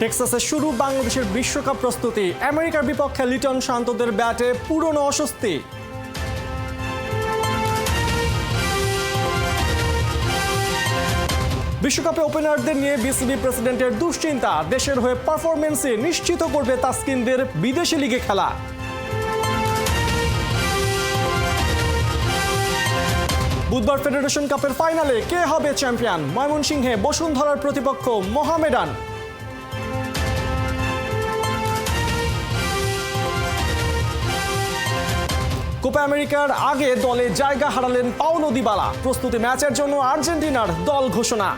টেক্সাসে শুরু বাংলাদেশের বিশ্বকাপ প্রস্তুতি। আমেরিকার বিপক্ষে লিটন শান্তদের ব্যাটে পুরনো অস্বস্তি। বিশ্বকাপে ওপেনারদের নিয়ে বিসিবি প্রেসিডেন্টের দুশ্চিন্তা। দেশের হয়ে পারফরমেন্সে নিশ্চিত করবে তাসকিনদের বিদেশি লিগে খেলা। বুধবার ফেডারেশন কাপের ফাইনালে কে হবে চ্যাম্পিয়ন? ময়মনসিংহে বসুন্ধরার প্রতিপক্ষ মোহামেডান। কোপা আমেরিকার আগে দলে জায়গা হারালেন পাওলো দিবালা। প্রস্তুতি ম্যাচের জন্য আর্জেন্টিনার দল ঘোষণা।